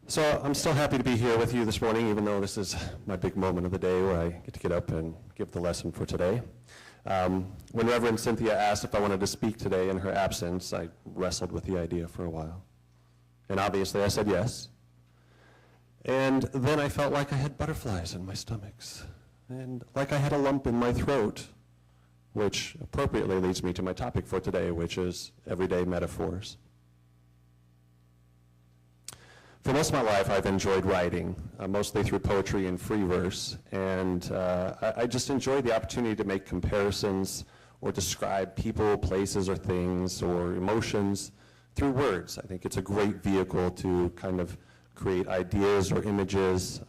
So I'm still happy to be here with you this morning, even though this is my big moment of the day where I get to get up and give the lesson for today. When Reverend Cynthia asked if I wanted to speak today in her absence, I wrestled with the idea for a while. And obviously I said yes. And then I felt like I had butterflies in my stomachs, and like I had a lump in my throat, which appropriately leads me to my topic for today, which is everyday metaphors. For most of my life, I've enjoyed writing, mostly through poetry and free verse, and I just enjoyed the opportunity to make comparisons or describe people, places, or things, or emotions through words. I think it's a great vehicle to kind of create ideas or images,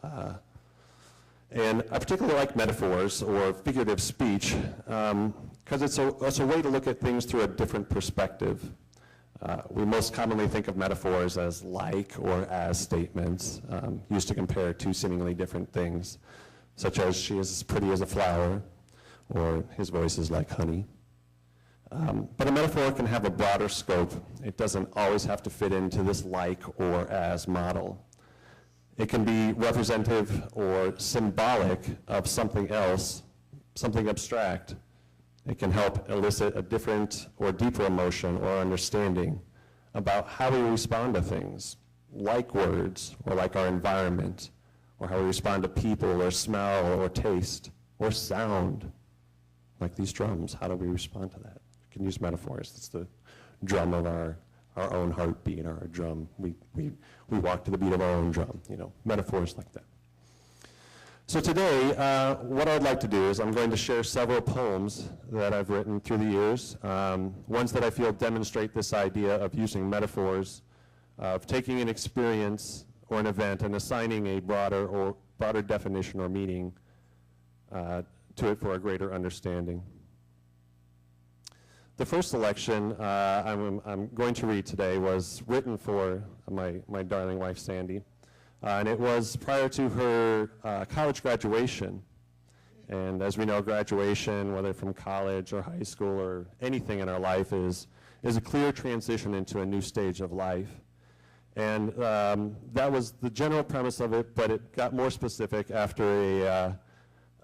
and I particularly like metaphors or figurative speech because it's a way to look at things through a different perspective. We most commonly think of metaphors as like or as statements used to compare two seemingly different things, such as she is as pretty as a flower or his voice is like honey. But a metaphor can have a broader scope. It doesn't always have to fit into this like or as model. It can be representative or symbolic of something else, something abstract. It can help elicit a different or deeper emotion or understanding about how we respond to things, like words, or like our environment, or how we respond to people, or smell, or taste, or sound, like these drums. How do we respond to that? We can use metaphors. It's the drum of our own heartbeat, our drum. We walk to the beat of our own drum, metaphors like that. So today, what I'd like to do is I'm going to share several poems that I've written through the years, ones that I feel demonstrate this idea of using metaphors, of taking an experience or an event and assigning a broader definition or meaning to it for a greater understanding. The first selection I'm going to read today was written for my darling wife, Sandy. And it was prior to her college graduation. And as we know, graduation, whether from college or high school or anything in our life, is a clear transition into a new stage of life. And that was the general premise of it, but it got more specific after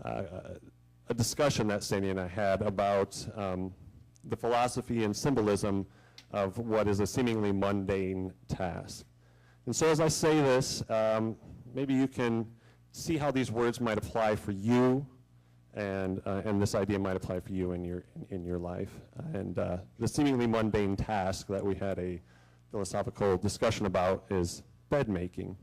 a discussion that Sandy and I had about the philosophy and symbolism of what is a seemingly mundane task. And so as I say this, maybe you can see how these words might apply for you, and this idea might apply for you in your life. And the seemingly mundane task that we had a philosophical discussion about is bed making.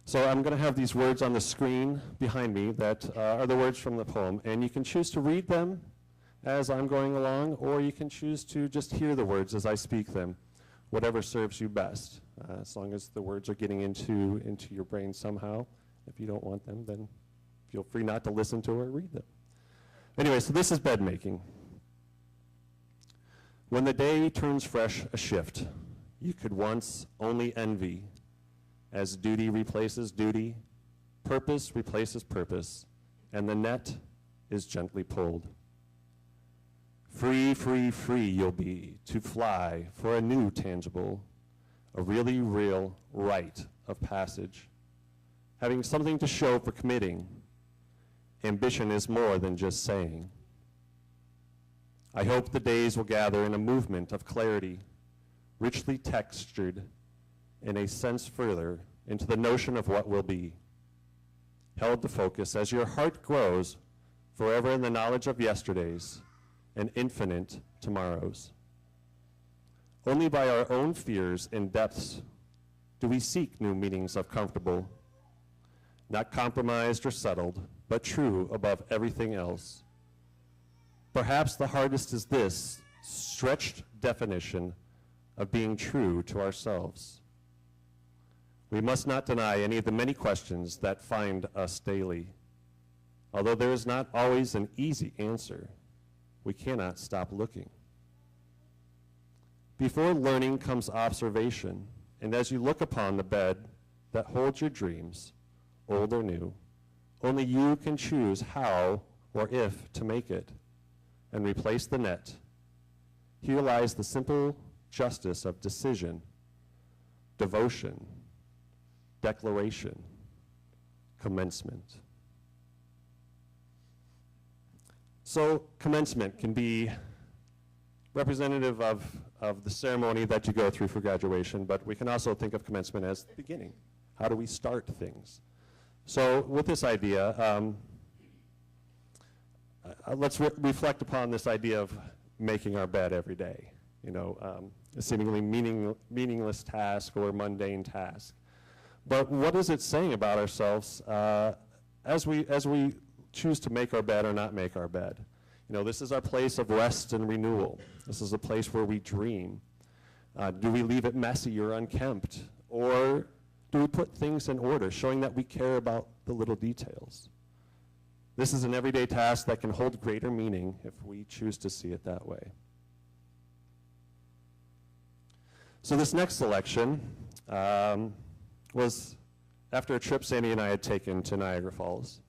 So I'm going to have these words on the screen behind me that are the words from the poem, and you can choose to read them as I'm going along, or you can choose to just hear the words as I speak them, whatever serves you best, as long as the words are getting into your brain somehow. If you don't want them, then feel free not to listen to or read them. Anyway, so this is bed making. When the day turns fresh a shift, you could once only envy, as duty replaces duty, purpose replaces purpose, and the net is gently pulled. Free, free, free you'll be to fly for a new tangible, a really real rite of passage. Having something to show for committing, ambition is more than just saying. I hope the days will gather in a movement of clarity, richly textured in a sense further into the notion of what will be. Held to focus as your heart grows forever in the knowledge of yesterdays and infinite tomorrows. Only by our own fears and depths do we seek new meanings of comfortable, not compromised or settled, but true above everything else. Perhaps the hardest is this stretched definition of being true to ourselves. We must not deny any of the many questions that find us daily. Although there is not always an easy answer, we cannot stop looking. Before learning comes observation, and as you look upon the bed that holds your dreams, old or new, only you can choose how or if to make it, and replace the net, Here lies the simple justice of decision, devotion, declaration, commencement. So commencement can be representative of the ceremony that you go through for graduation, but we can also think of commencement as the beginning. How do we start things? So with this idea, let's reflect upon this idea of making our bed every day. You know, a seemingly meaningless task or mundane task. But what is it saying about ourselves as we choose to make our bed or not make our bed? You know, this is our place of rest and renewal. This is a place where we dream. Do we leave it messy or unkempt? Or do we put things in order, showing that we care about the little details? This is an everyday task that can hold greater meaning if we choose to see it that way. So this next selection was after a trip Sandy and I had taken to Niagara Falls.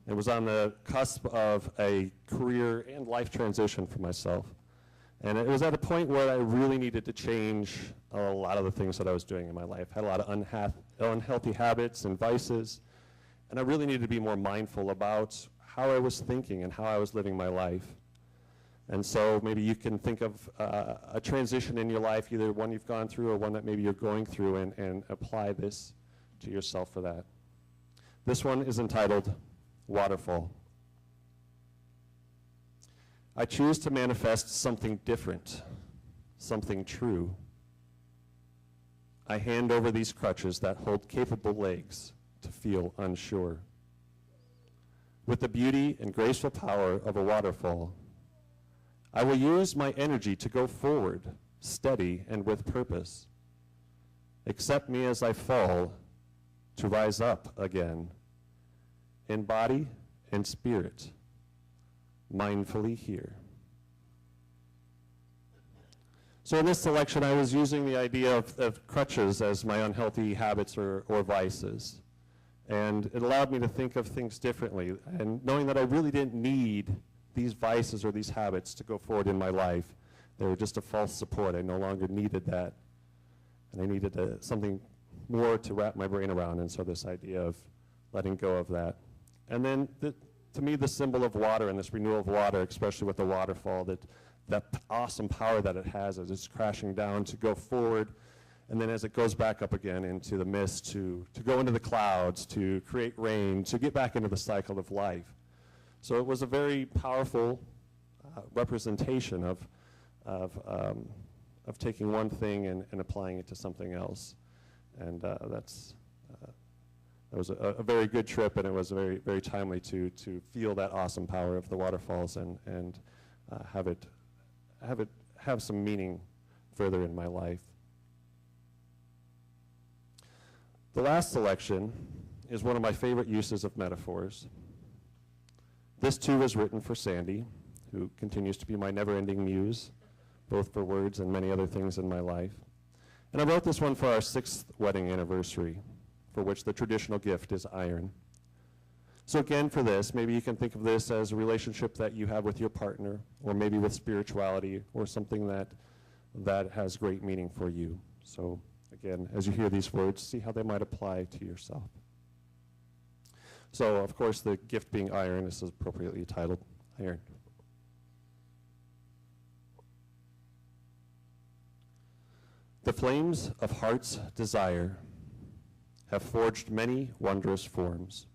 It was on the cusp of a career and life transition for myself. And it was at a point where I really needed to change a lot of the things that I was doing in my life. I had a lot of unhealthy habits and vices, and I really needed to be more mindful about how I was thinking and how I was living my life. And so maybe you can think of a transition in your life, either one you've gone through or one that maybe you're going through, and apply this to yourself for that. This one is entitled Waterfall. I choose to manifest something different, something true. I hand over these crutches that hold capable legs to feel unsure. With the beauty and graceful power of a waterfall, I will use my energy to go forward, steady and with purpose. Accept me as I fall, to rise up again, in body and spirit, mindfully here. So in this selection, I was using the idea of crutches as my unhealthy habits or vices. And it allowed me to think of things differently. And knowing that I really didn't need these vices or these habits to go forward in my life, they were just a false support. I no longer needed that. And I needed something more to wrap my brain around. And so this idea of letting go of that. And then to me, the symbol of water and this renewal of water, especially with the waterfall, that awesome power that it has as it's crashing down to go forward, and then as it goes back up again into the mist, to go into the clouds, to create rain, to get back into the cycle of life. So it was a very powerful representation of taking one thing and applying it to something else. And that was a very good trip, and it was very, very timely to feel that awesome power of the waterfalls and have some meaning further in my life. The last selection is one of my favorite uses of metaphors. This too was written for Sandy, who continues to be my never-ending muse, both for words and many other things in my life. And I wrote this one for our 6th wedding anniversary, for which the traditional gift is iron. So again, for this, maybe you can think of this as a relationship that you have with your partner, or maybe with spirituality, or something that has great meaning for you. So again, as you hear these words, see how they might apply to yourself. So, of course, the gift being iron, this is appropriately titled Iron. The flames of heart's desire have forged many wondrous forms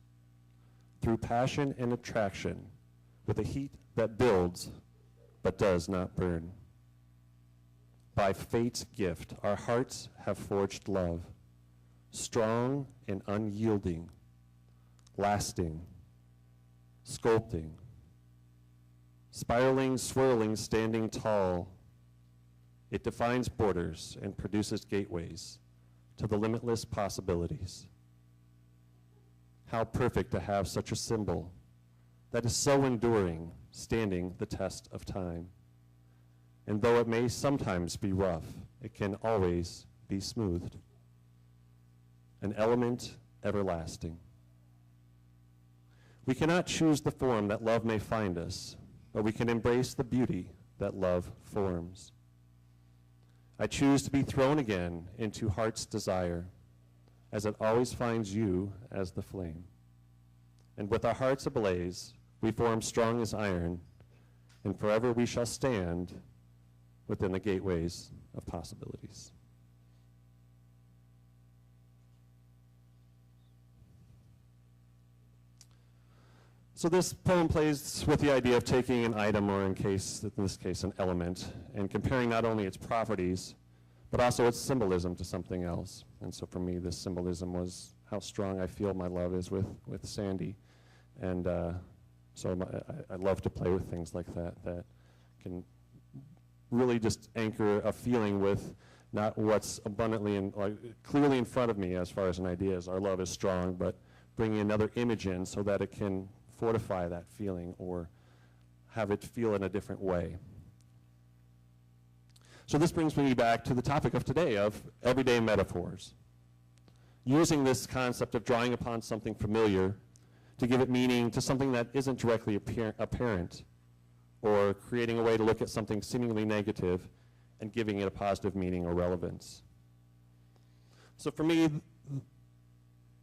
through passion and attraction, with a heat that builds but does not burn. By fate's gift, our hearts have forged love, strong and unyielding, lasting, sculpting, spiraling, swirling, standing tall. It defines borders and produces gateways to the limitless possibilities. How perfect to have such a symbol that is so enduring, standing the test of time. And though it may sometimes be rough, it can always be smoothed. An element everlasting. We cannot choose the form that love may find us, but we can embrace the beauty that love forms. I choose to be thrown again into heart's desire, as it always finds you as the flame. And with our hearts ablaze, we form strong as iron, and forever we shall stand within the gateways of possibilities. So this poem plays with the idea of taking an item, or in this case, an element, and comparing not only its properties, but also its symbolism to something else. And so for me, this symbolism was how strong I feel my love is with Sandy. And so I love to play with things like that can really just anchor a feeling with not what's abundantly and clearly in front of me as far as an idea is. Our love is strong, but bringing another image in so that it can fortify that feeling or have it feel in a different way. So this brings me back to the topic of today of everyday metaphors. Using this concept of drawing upon something familiar to give it meaning to something that isn't directly apparent, or creating a way to look at something seemingly negative and giving it a positive meaning or relevance. So for me,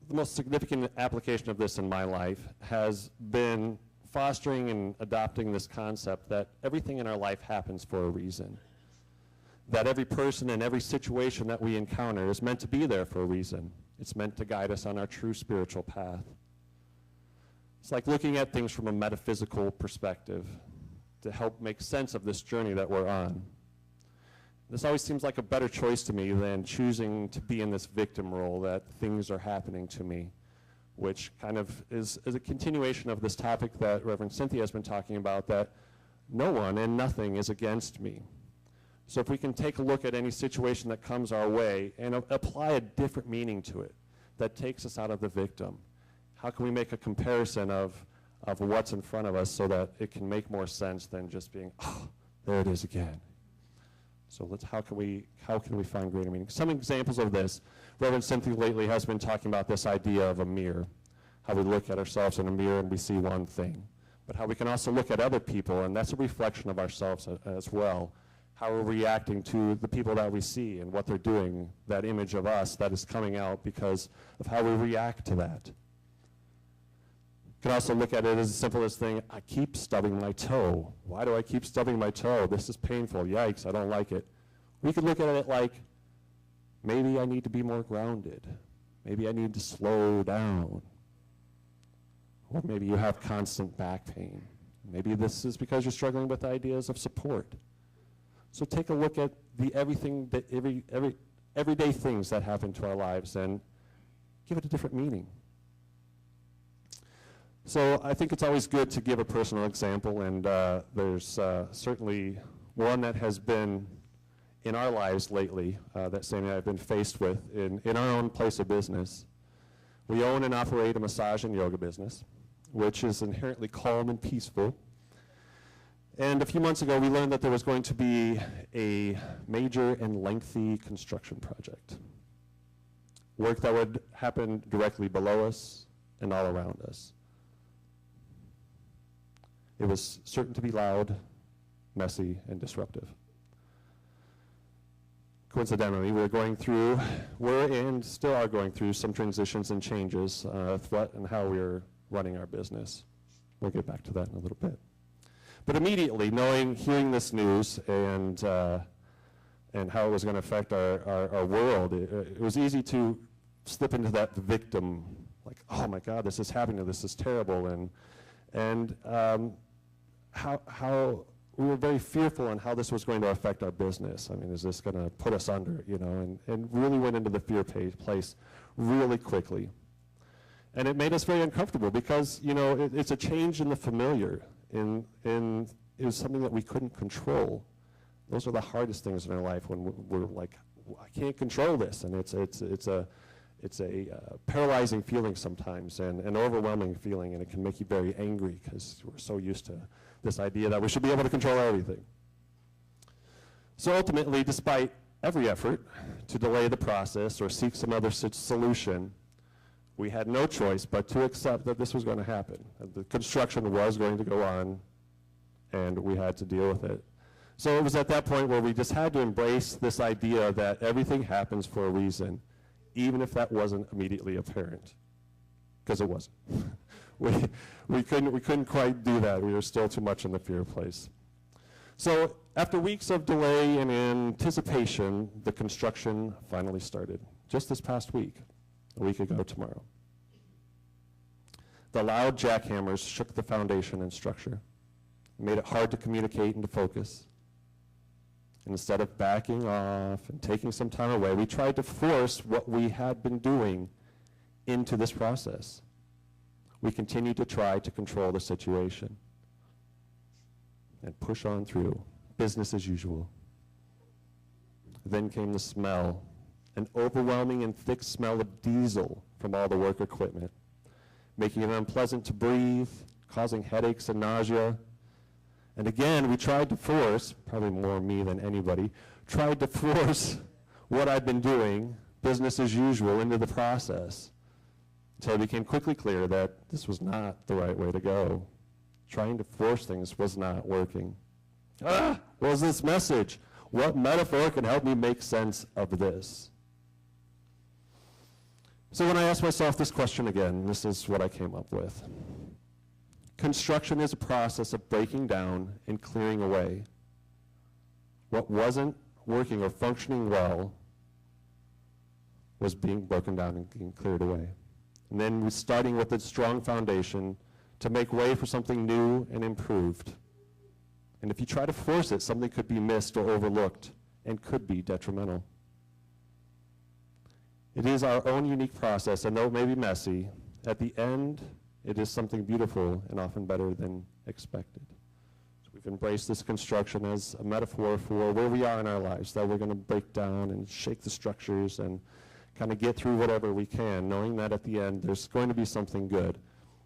the most significant application of this in my life has been fostering and adopting this concept that everything in our life happens for a reason. That every person and every situation that we encounter is meant to be there for a reason. It's meant to guide us on our true spiritual path. It's like looking at things from a metaphysical perspective to help make sense of this journey that we're on. This always seems like a better choice to me than choosing to be in this victim role that things are happening to me, which kind of is a continuation of this topic that Reverend Cynthia has been talking about, that no one and nothing is against me. So if we can take a look at any situation that comes our way and apply a different meaning to it that takes us out of the victim, how can we make a comparison of what's in front of us so that it can make more sense than just being, oh, there it is again. So how can we find greater meaning? Some examples of this, Reverend Cynthia lately has been talking about this idea of a mirror, how we look at ourselves in a mirror and we see one thing, but how we can also look at other people, and that's a reflection of ourselves as well, how we're reacting to the people that we see and what they're doing, that image of us that is coming out because of how we react to that. You can also look at it as simple as saying, I keep stubbing my toe. Why do I keep stubbing my toe? This is painful. Yikes, I don't like it. We could look at it like, maybe I need to be more grounded. Maybe I need to slow down. Or maybe you have constant back pain. Maybe this is because you're struggling with ideas of support. So take a look at the everyday things that happen to our lives and give it a different meaning. So I think it's always good to give a personal example, and there's certainly one that has been in our lives lately that Sandy and I have been faced with in our own place of business. We own and operate a massage and yoga business, which is inherently calm and peaceful. And a few months ago, we learned that there was going to be a major and lengthy construction project. Work that would happen directly below us and all around us. It was certain to be loud, messy, and disruptive. Coincidentally, we're and still are going through some transitions and changes, what and how we're running our business. We'll get back to that in a little bit. But immediately, hearing this news and how it was going to affect our world, it was easy to slip into that victim, like, oh my God, this is happening, this is terrible, and how we were very fearful on how this was going to affect our business. I mean, is this going to put us under, and really went into the fear place really quickly. And it made us very uncomfortable because, it's a change in the familiar. It was something that we couldn't control. Those are the hardest things in our life when we're like, I can't control this, and it's a paralyzing feeling sometimes, and an overwhelming feeling, and it can make you very angry because we're so used to this idea that we should be able to control everything. So ultimately, despite every effort to delay the process or seek some other solution, we had no choice but to accept that this was going to happen. The construction was going to go on, and we had to deal with it. So it was at that point where we just had to embrace this idea that everything happens for a reason, even if that wasn't immediately apparent, because it wasn't. we couldn't quite do that. We were still too much in the fear place. So after weeks of delay and anticipation, the construction finally started, just this past week, a week ago tomorrow. The loud jackhammers shook the foundation and structure, made it hard to communicate and to focus. And instead of backing off and taking some time away, we tried to force what we had been doing into this process. We continued to try to control the situation and push on through, business as usual. Then came the smell, an overwhelming and thick smell of diesel from all the work equipment, making it unpleasant to breathe, causing headaches and nausea. And again, we tried to force, probably more me than anybody, tried to force what I'd been doing, business as usual, into the process, until it became quickly clear that this was not the right way to go. Trying to force things was not working. What was this message? What metaphor can help me make sense of this? So when I asked myself this question again, this is what I came up with. Construction is a process of breaking down and clearing away. What wasn't working or functioning well was being broken down and being cleared away. And then we're starting with a strong foundation to make way for something new and improved. And if you try to force it, something could be missed or overlooked and could be detrimental. It is our own unique process, and though it may be messy, at the end, it is something beautiful and often better than expected. So we've embraced this construction as a metaphor for where we are in our lives, that we're going to break down and shake the structures and kind of get through whatever we can, knowing that at the end there's going to be something good.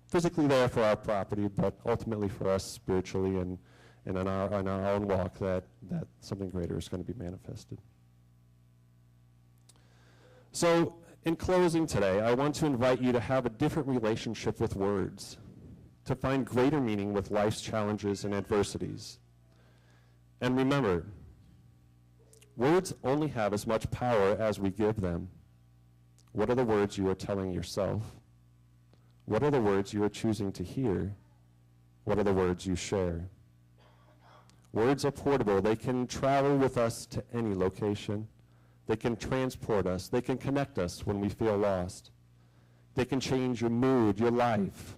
Physically there for our property, but ultimately for us spiritually and in our own walk, that something greater is going to be manifested. So in closing today, I want to invite you to have a different relationship with words, to find greater meaning with life's challenges and adversities. And remember, words only have as much power as we give them. What are the words you are telling yourself? What are the words you are choosing to hear? What are the words you share? Words are portable. They can travel with us to any location. They can transport us. They can connect us when we feel lost. They can change your mood, your life,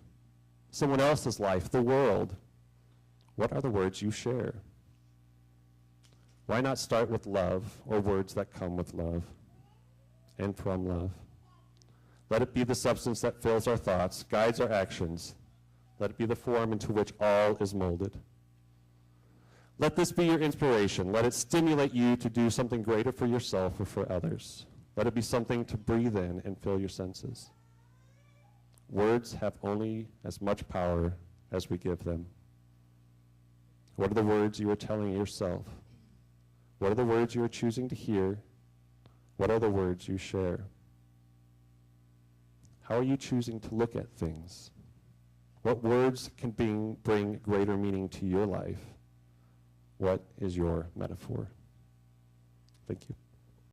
someone else's life, the world. What are the words you share? Why not start with love, or words that come with love and from love? Let it be the substance that fills our thoughts, guides our actions. Let it be the form into which all is molded. Let this be your inspiration. Let it stimulate you to do something greater for yourself or for others. Let it be something to breathe in and fill your senses. Words have only as much power as we give them. What are the words you are telling yourself? What are the words you are choosing to hear? What are the words you share? How are you choosing to look at things? What words can bring greater meaning to your life? What is your metaphor? Thank you.